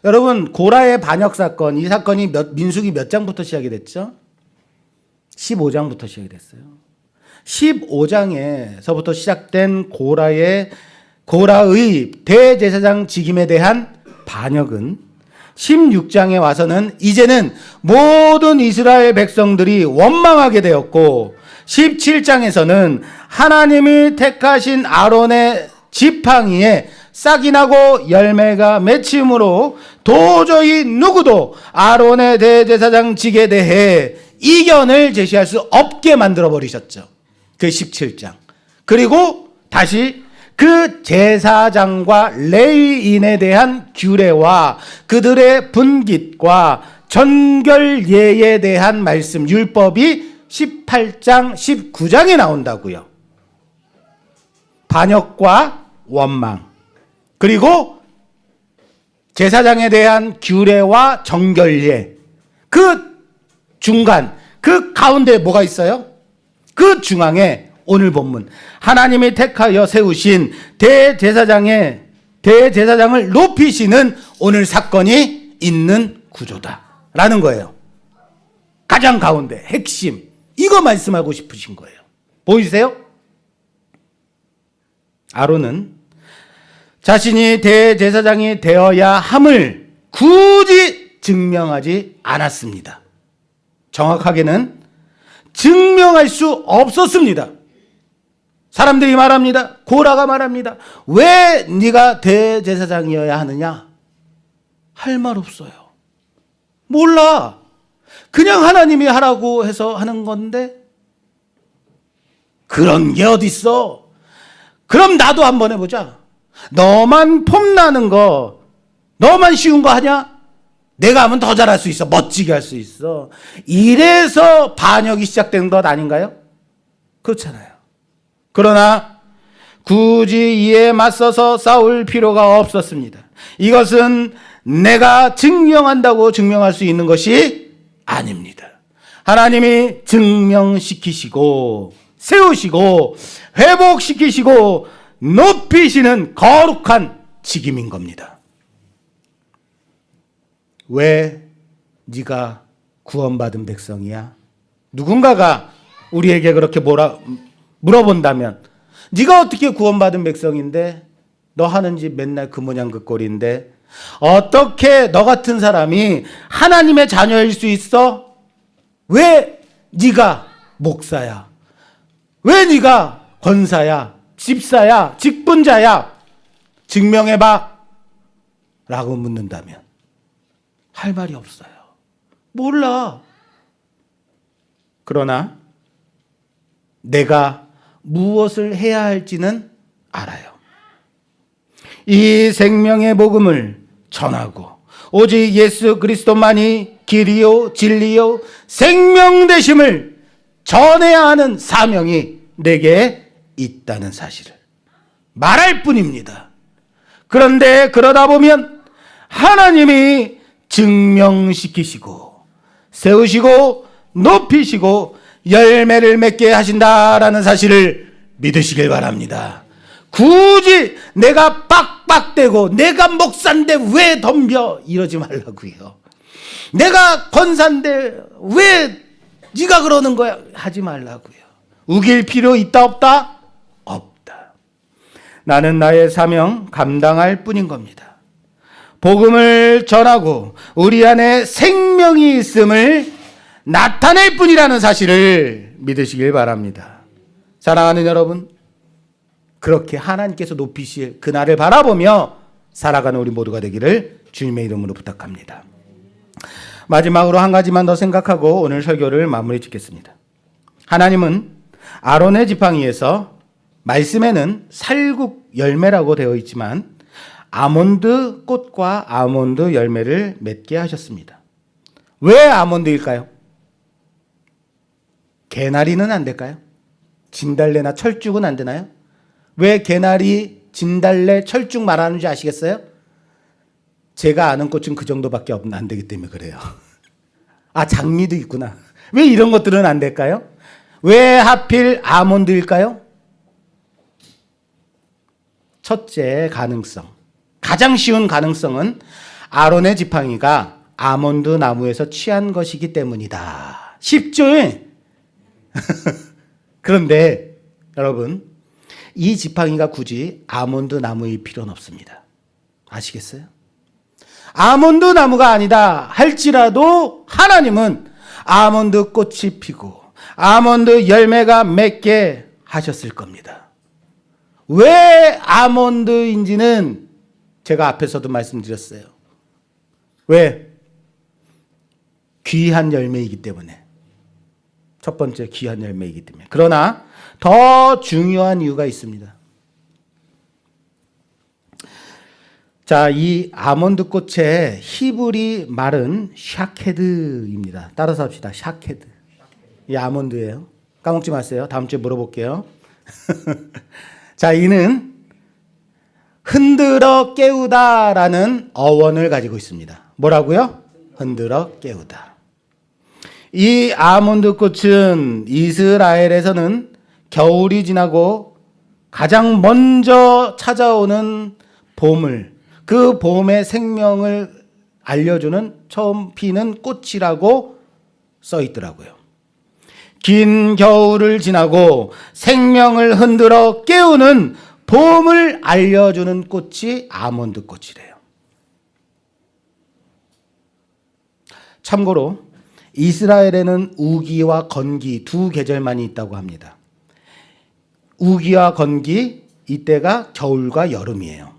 여러분, 고라의 반역 사건, 이 사건이 민수기 몇 장부터 시작이 됐죠? 15장부터 시작이 됐어요. 15장에서부터 시작된 고라의 대제사장 직임에 대한 반역은 16장에 와서는 이제는 모든 이스라엘 백성들이 원망하게 되었고 17장에서는 하나님이 택하신 아론의 지팡이에 싹이 나고 열매가 맺힘으로 도저히 누구도 아론의 대제사장직에 대해 이견을 제시할 수 없게 만들어 버리셨죠. 그 17장. 그리고 다시 그 제사장과 레위인에 대한 규례와 그들의 분깃과 전결예에 대한 말씀, 율법이 18장, 19장에 나온다고요. 반역과 원망, 그리고 제사장에 대한 규례와 정결예, 그 중간, 그 가운데 뭐가 있어요? 그 중앙에 오늘 본문 하나님이 택하여 세우신 대제사장을 높이시는 오늘 사건이 있는 구조다라는 거예요. 가장 가운데 핵심, 이거 말씀하고 싶으신 거예요. 보이세요? 아론은 자신이 대제사장이 되어야 함을 굳이 증명하지 않았습니다. 정확하게는 증명할 수 없었습니다. 사람들이 말합니다. 고라가 말합니다. 왜 네가 대제사장이어야 하느냐? 할 말 없어요. 몰라. 그냥 하나님이 하라고 해서 하는 건데 그런 게 어딨어. 그럼 나도 한번 해보자. 너만 폼나는 거, 너만 쉬운 거 하냐? 내가 하면 더 잘할 수 있어. 멋지게 할 수 있어. 이래서 반역이 시작된 것 아닌가요? 그렇잖아요. 그러나 굳이 이에 맞서서 싸울 필요가 없었습니다. 이것은 내가 증명한다고 증명할 수 있는 것이 아닙니다. 하나님이 증명시키시고 세우시고 회복시키시고 높이시는 거룩한 직임인 겁니다. 왜 네가 구원받은 백성이야? 누군가가 우리에게 그렇게 물어본다면 네가 어떻게 구원받은 백성인데 너 하는 집 맨날 그 모양 그 꼴인데 어떻게 너 같은 사람이 하나님의 자녀일 수 있어? 왜 네가 목사야? 왜 네가 권사야? 집사야? 직분자야? 증명해봐 라고 묻는다면 할 말이 없어요. 몰라. 그러나 내가 무엇을 해야 할지는 알아요. 이 생명의 복음을 전하고 오직 예수 그리스도만이 길이요 진리요 생명 되심을 전해야 하는 사명이 내게 있다는 사실을 말할 뿐입니다. 그런데 그러다 보면 하나님이 증명시키시고 세우시고 높이시고 열매를 맺게 하신다라는 사실을 믿으시길 바랍니다. 굳이 내가 빡빡대고 내가 목사인데 왜 덤벼 이러지 말라고요. 내가 권사인데 왜 네가 그러는 거야 하지 말라고요. 우길 필요 있다 없다? 없다. 나는 나의 사명 감당할 뿐인 겁니다. 복음을 전하고 우리 안에 생명이 있음을 나타낼 뿐이라는 사실을 믿으시길 바랍니다. 사랑하는 여러분, 그렇게 하나님께서 높이실 그날을 바라보며 살아가는 우리 모두가 되기를 주님의 이름으로 부탁합니다. 마지막으로 한 가지만 더 생각하고 오늘 설교를 마무리 짓겠습니다. 하나님은 아론의 지팡이에서 말씀에는 살국 열매라고 되어 있지만 아몬드 꽃과 아몬드 열매를 맺게 하셨습니다. 왜 아몬드일까요? 개나리는 안 될까요? 진달래나 철쭉은 안 되나요? 왜 개나리, 진달래, 철쭉 말하는지 아시겠어요? 제가 아는 꽃은 그 정도밖에 안 되기 때문에 그래요. 아, 장미도 있구나. 왜 이런 것들은 안 될까요? 왜 하필 아몬드일까요? 첫째 가능성, 가장 쉬운 가능성은 아론의 지팡이가 아몬드 나무에서 취한 것이기 때문이다. 쉽죠? 그런데 여러분, 이 지팡이가 굳이 아몬드 나무일 필요는 없습니다. 아시겠어요? 아몬드 나무가 아니다 할지라도 하나님은 아몬드 꽃이 피고 아몬드 열매가 맺게 하셨을 겁니다. 왜 아몬드인지는 제가 앞에서도 말씀드렸어요. 왜? 귀한 열매이기 때문에. 첫 번째 귀한 열매이기 때문에. 그러나 더 중요한 이유가 있습니다. 자, 이 아몬드 꽃의 히브리 말은 샤케드입니다. 따라서 합시다. 샤케드. 이 아몬드예요. 까먹지 마세요. 다음 주에 물어볼게요. 자, 이는 흔들어 깨우다라는 어원을 가지고 있습니다. 뭐라고요? 흔들어 깨우다. 이 아몬드 꽃은 이스라엘에서는 겨울이 지나고 가장 먼저 찾아오는 봄을, 그 봄의 생명을 알려주는 처음 피는 꽃이라고 써 있더라고요. 긴 겨울을 지나고 생명을 흔들어 깨우는 봄을 알려주는 꽃이 아몬드 꽃이래요. 참고로 이스라엘에는 우기와 건기 두 계절만이 있다고 합니다. 우기와 건기, 이때가 겨울과 여름이에요.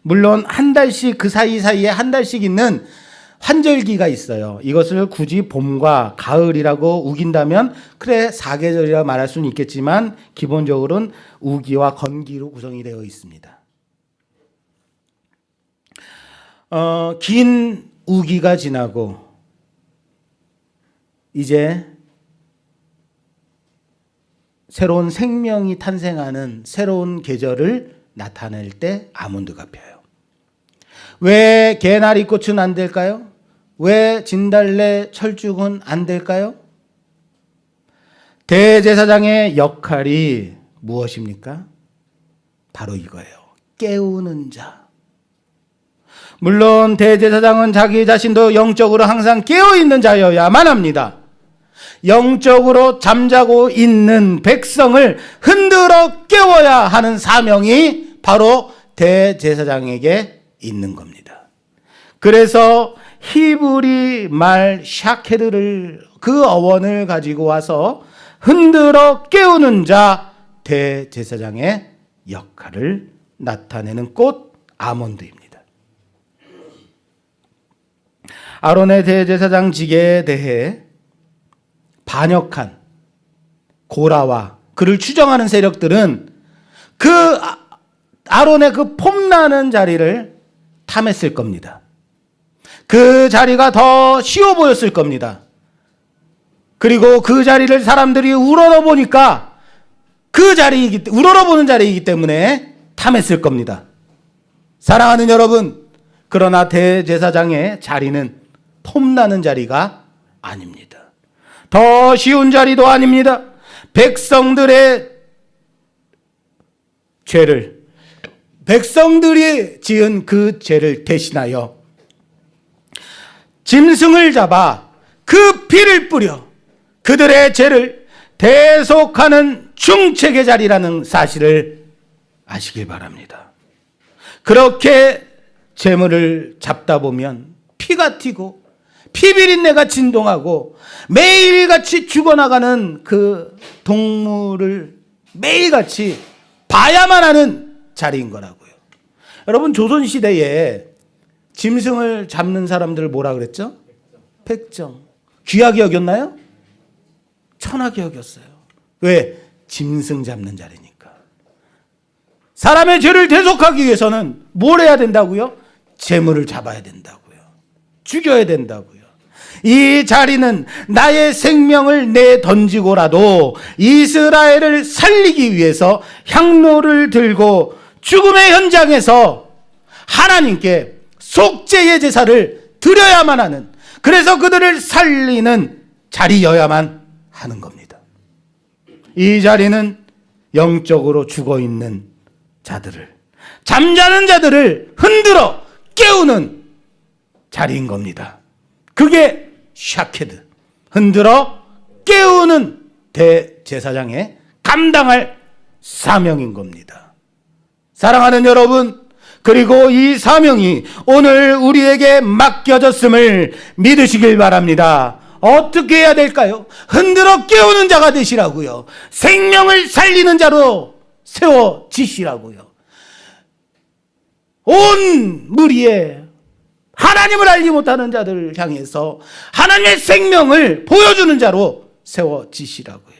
물론 한 달씩 그 사이사이에 한 달씩 있는 환절기가 있어요. 이것을 굳이 봄과 가을이라고 우긴다면 그래 사계절이라 말할 수는 있겠지만 기본적으로는 우기와 건기로 구성이 되어 있습니다. 긴 우기가 지나고 이제 새로운 생명이 탄생하는 새로운 계절을 나타낼 때 아몬드가 펴요. 왜 개나리 꽃은 안 될까요? 왜 진달래, 철쭉은 안 될까요? 대제사장의 역할이 무엇입니까? 바로 이거예요. 깨우는 자. 물론 대제사장은 자기 자신도 영적으로 항상 깨어있는 자여야만 합니다. 영적으로 잠자고 있는 백성을 흔들어 깨워야 하는 사명이 바로 대제사장에게 있는 겁니다. 그래서 히브리 말 샤케드를 그 어원을 가지고 와서 흔들어 깨우는 자 대제사장의 역할을 나타내는 꽃 아몬드입니다. 아론의 대제사장직에 대해 반역한 고라와 그를 추정하는 세력들은 그 아론의 그 폼나는 자리를 탐했을 겁니다. 그 자리가 더 쉬워 보였을 겁니다. 그리고 그 자리를 사람들이 우러러보니까 우러러보는 자리이기 때문에 탐했을 겁니다. 사랑하는 여러분, 그러나 대제사장의 자리는 폼나는 자리가 아닙니다. 더 쉬운 자리도 아닙니다. 백성들의 죄를, 백성들이 지은 그 죄를 대신하여 짐승을 잡아 그 피를 뿌려 그들의 죄를 대속하는 중책의 자리라는 사실을 아시길 바랍니다. 그렇게 재물을 잡다 보면 피가 튀고 피비린내가 진동하고 매일같이 죽어나가는 그 동물을 매일같이 봐야만 하는 자리인 거라고요. 여러분, 조선시대에 짐승을 잡는 사람들을 뭐라 그랬죠? 백정. 귀하게 여겼나요? 천하게 여겼어요. 왜? 짐승 잡는 자리니까. 사람의 죄를 대속하기 위해서는 뭘 해야 된다고요? 재물을 잡아야 된다고요. 죽여야 된다고요. 이 자리는 나의 생명을 내던지고라도 이스라엘을 살리기 위해서 향로를 들고 죽음의 현장에서 하나님께 속죄의 제사를 드려야만 하는, 그래서 그들을 살리는 자리여야만 하는 겁니다. 이 자리는 영적으로 죽어있는 자들을, 잠자는 자들을 흔들어 깨우는 자리인 겁니다. 그게 샤케드, 흔들어 깨우는 대제사장의 감당할 사명인 겁니다. 사랑하는 여러분, 그리고 이 사명이 오늘 우리에게 맡겨졌음을 믿으시길 바랍니다. 어떻게 해야 될까요? 흔들어 깨우는 자가 되시라고요. 생명을 살리는 자로 세워지시라고요. 온 무리에 하나님을 알지 못하는 자들을 향해서 하나님의 생명을 보여주는 자로 세워지시라고요.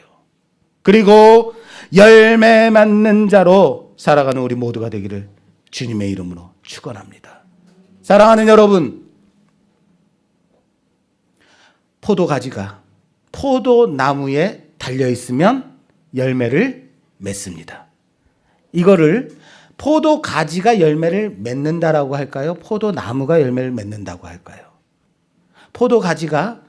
그리고 열매 맺는 자로 살아가는 우리 모두가 되기를 주님의 이름으로 축원합니다. 사랑하는 여러분, 포도가지가 포도나무에 달려있으면 열매를 맺습니다. 이거를 포도가지가 열매를 맺는다라고 할까요? 포도나무가 열매를 맺는다고 할까요? 포도가지가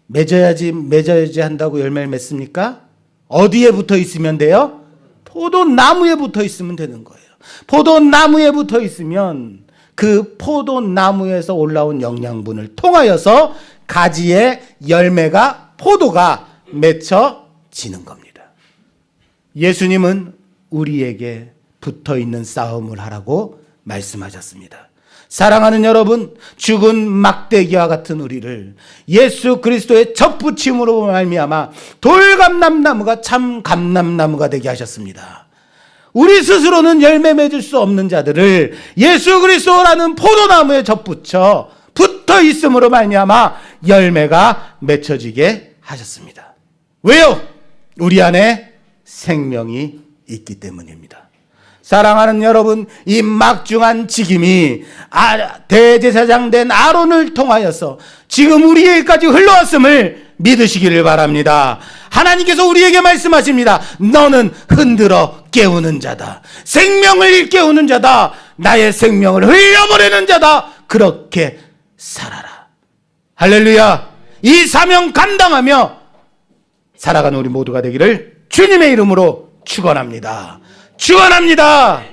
맺어야지 한다고 열매를 맺습니까? 어디에 붙어 있으면 돼요? 포도나무에 붙어 있으면 되는 거예요. 포도나무에 붙어 있으면 그 포도나무에서 올라온 영양분을 통하여서 가지의 열매가, 포도가 맺혀지는 겁니다. 예수님은 우리에게 붙어 있는 싸움을 하라고 말씀하셨습니다. 사랑하는 여러분, 죽은 막대기와 같은 우리를 예수 그리스도의 접붙임으로 말미암아 돌감람나무가 참 감람나무가 되게 하셨습니다. 우리 스스로는 열매 맺을 수 없는 자들을 예수 그리스도라는 포도나무에 접붙여 붙어 있음으로 말미암아 열매가 맺혀지게 하셨습니다. 왜요? 우리 안에 생명이 있기 때문입니다. 사랑하는 여러분, 이 막중한 직임이 대제사장 된 아론을 통하여서 지금 우리에게까지 흘러왔음을 믿으시기를 바랍니다. 하나님께서 우리에게 말씀하십니다. 너는 흔들어 깨우는 자다. 생명을 일깨우는 자다. 나의 생명을 흘려버리는 자다. 그렇게 살아라. 할렐루야. 이 사명 감당하며 살아가는 우리 모두가 되기를 주님의 이름으로 축원합니다. 축원합니다.